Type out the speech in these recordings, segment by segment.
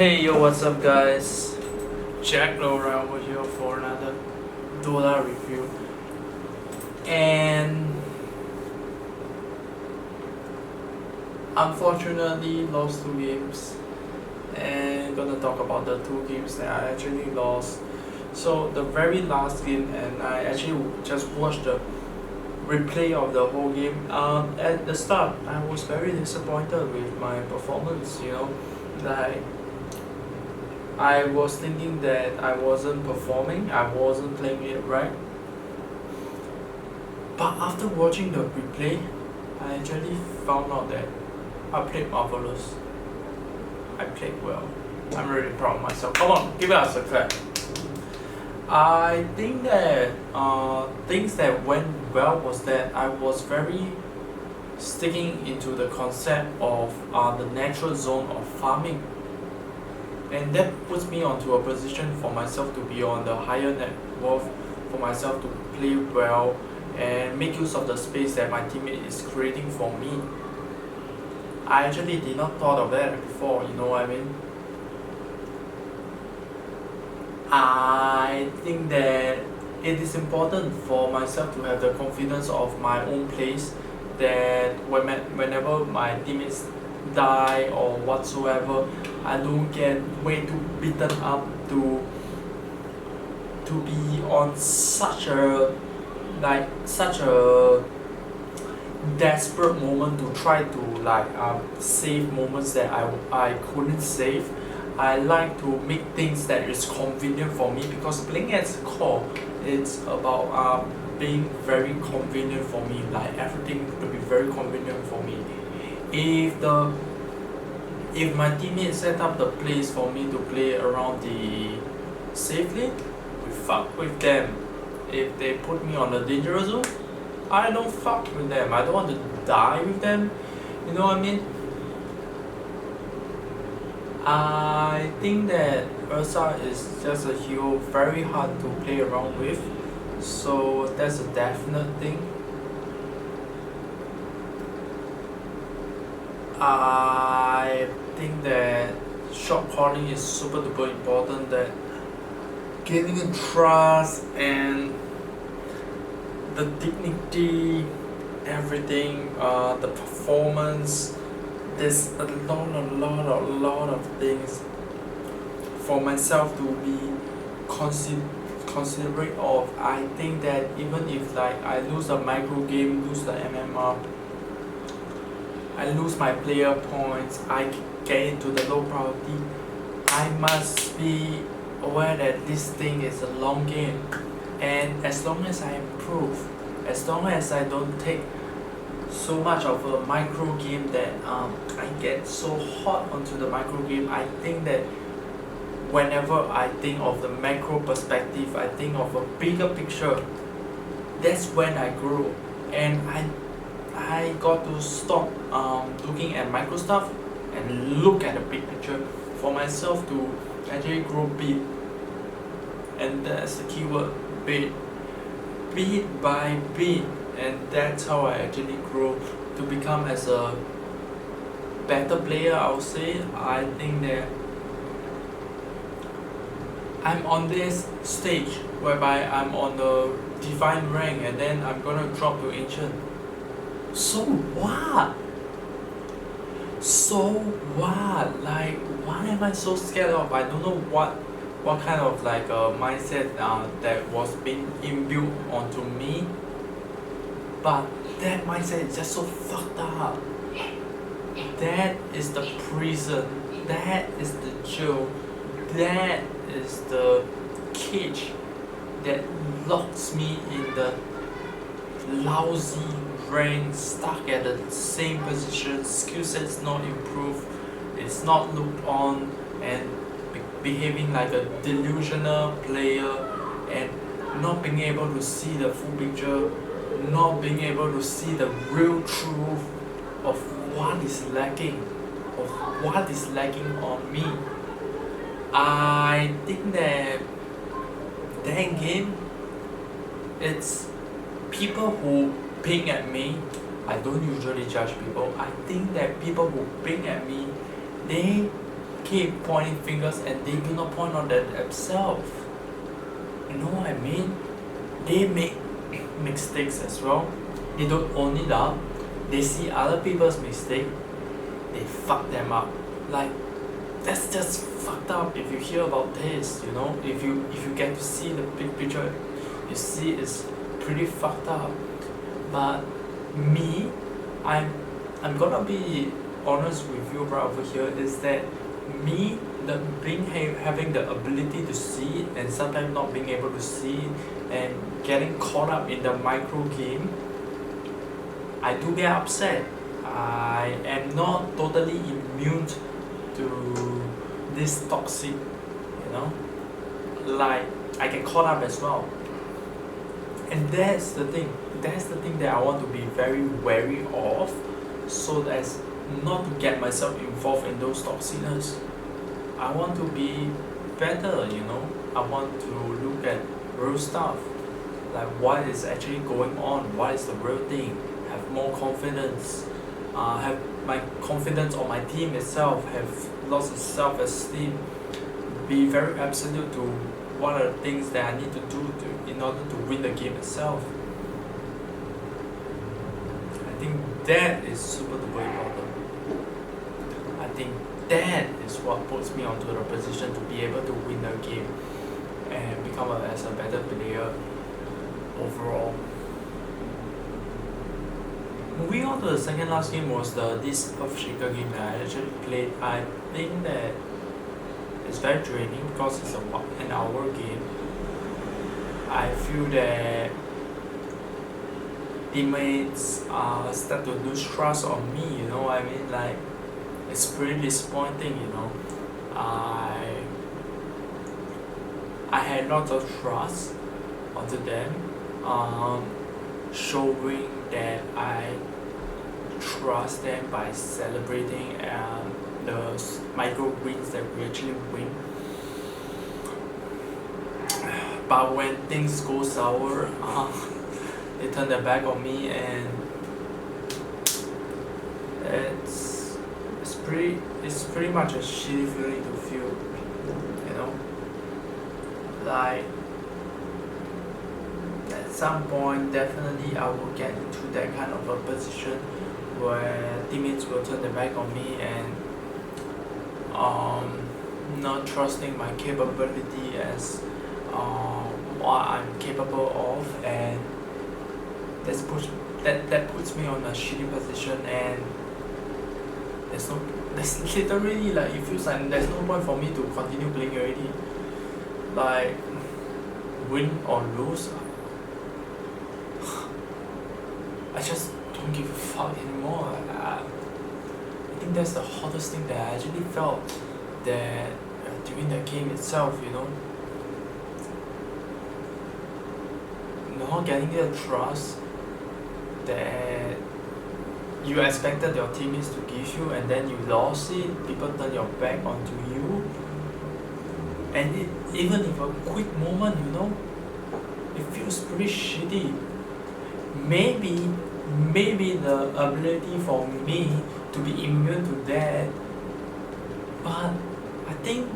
Hey yo, what's up guys? Jack Laura over here for another Dota review. And unfortunately lost two games. And gonna talk about the two games that I actually lost. So the very last game, and I actually just watched the replay of the whole game. At the start I was very disappointed with my performance, like I was thinking that I wasn't performing, I wasn't playing it right. But after watching the replay, I actually found out that I played marvelous. I played well. I'm really proud of myself. Come on, give us a clap. I think that things that went well was that I was very sticking into the concept of the natural zone of farming. And that puts me onto a position for myself to be on the higher net worth, for myself to play well and make use of the space that my teammate is creating for me. I actually did not thought of that before, you know what I mean? I think that it is important for myself to have the confidence of my own place, that whenever my teammates die or whatsoever, I don't get way too beaten up to be on such a desperate moment to try to save moments that I couldn't save. I like to make things that is convenient for me, because playing as a core, it's about being very convenient for me, like everything to be very convenient for me. If my teammates set up the place for me to play around the safe lane, we fuck with them. If they put me on the dangerous zone, I don't fuck with them. I don't want to die with them. You know what I mean? I think that Ursa is just a hero very hard to play around with. So that's a definite thing. I think that shot calling is super duper important, that gaining a trust and the dignity, everything, the performance. There's a lot of things for myself to be considerate of. I think that even if I lose a micro game, lose the MMR, I lose my player points, I get into the low priority, I must be aware that this thing is a long game. And as long as I improve, as long as I don't take so much of a micro game that I get so hot onto the micro game, I think that whenever I think of the macro perspective, I think of a bigger picture, that's when I grow. And I got to stop looking at micro stuff and look at the big picture for myself to actually grow big. And that's the keyword, bit by bit. And that's how I actually grow to become as a better player, I would say. I think that I'm on this stage whereby I'm on the divine rank and then I'm gonna drop to ancient. So what? Like, what am I so scared of? I don't know what kind of mindset that was being imbued onto me. But that mindset is just so fucked up. That is the prison. That is the jail. That is the cage that locks me in the lousy rank, stuck at the same position, skill sets not improved, it's not looked on, and behaving like a delusional player, and not being able to see the full picture, not being able to see the real truth of what is lacking, on me. I think that game, it's people who ping at me. I don't usually judge people. I think that people who ping at me, they keep pointing fingers and they do not point on themselves. You know what I mean? They make mistakes as well. They don't own it up. They see other people's mistake. They fuck them up. Like, that's just fucked up if you hear about this, you know? If you get to see the big picture, you see it's pretty fucked up. But me, I'm gonna be honest with you right over here, is that me, having the ability to see it and sometimes not being able to see it and getting caught up in the micro game, I do get upset. I am not totally immune to this toxic, you know, like I get caught up as well. And that's the thing that I want to be very wary of, so as not to get myself involved in those toxicness. I want to be better, you know. I want to look at real stuff, like what is actually going on, what is the real thing, have more confidence, have my confidence on my team itself, have lots of self-esteem, be very absolute to what are the things that I need to do in order to win the game itself. I think that is super duper important. I think that is what puts me onto the position to be able to win the game and become as a better player overall. Moving on to the second last game was this Earthshaker game that I actually played. I think that it's very draining because it's an hour game. I feel that teammates start to lose trust on me, you know what I mean? Like, it's pretty disappointing, you know. I had lots of trust onto them, showing that I trust them by celebrating the micro wins that we actually win. But when things go sour, they turn their back on me, and it's pretty much a shitty feeling to feel, you know. Like, at some point, definitely I will get into that kind of a position where teammates will turn their back on me and not trusting my capability as what I'm capable of, and that puts me on a shitty position, and there's literally, like, it feels like there's no point for me to continue playing already. Like, win or lose, I just don't give a fuck anymore. I think that's the hottest thing that I actually felt that during the game itself, you know. Not getting the trust that you expected your teammates to give you, and then you lost it, people turn your back onto you, and even if a quick moment, you know, it feels pretty shitty. Maybe the ability for me to be immune to that, but I think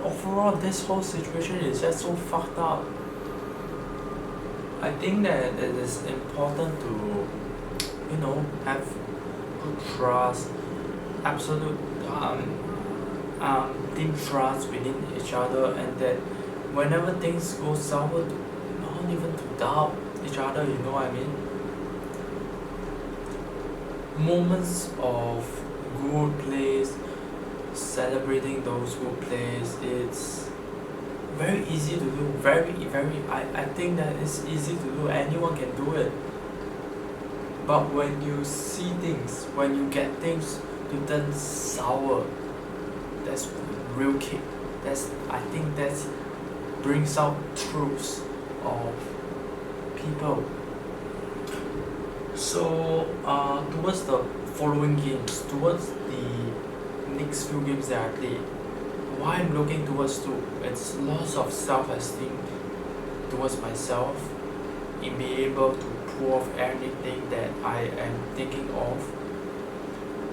overall this whole situation is just so fucked up. I think that it is important to, you know, have good trust, absolute team trust within each other, and that whenever things go sour, not even to doubt each other, you know what I mean? Moments of good plays, celebrating those good plays, it's very easy to do, I think that it's easy to do, anyone can do it. But when you see things, when you get things to turn sour, that's the real kick. I think that brings out truths of people. So towards the following games, towards the next few games that I played, what I'm looking towards to, it's lots of self-esteem towards myself, in being able to pull off everything that I am thinking of,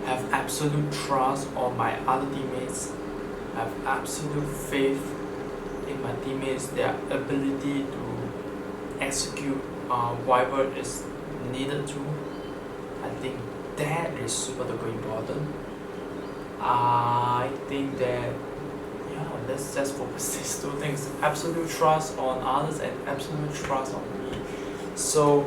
have absolute trust on my other teammates, have absolute faith in my teammates, their ability to execute whatever is needed to. I think that is super duper important. I think that let's just focus these two things: absolute trust on others and absolute trust on me. So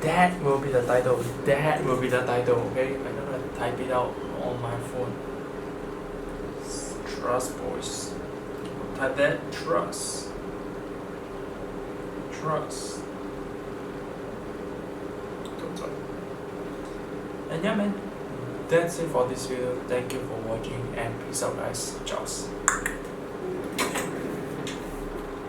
that will be the title. That will be the title. Okay, I'm gonna type it out on my phone. Trust, boys. Type that. Trust. And yeah, man, that's it for this video. Thank you for watching and peace out, guys. Ciao.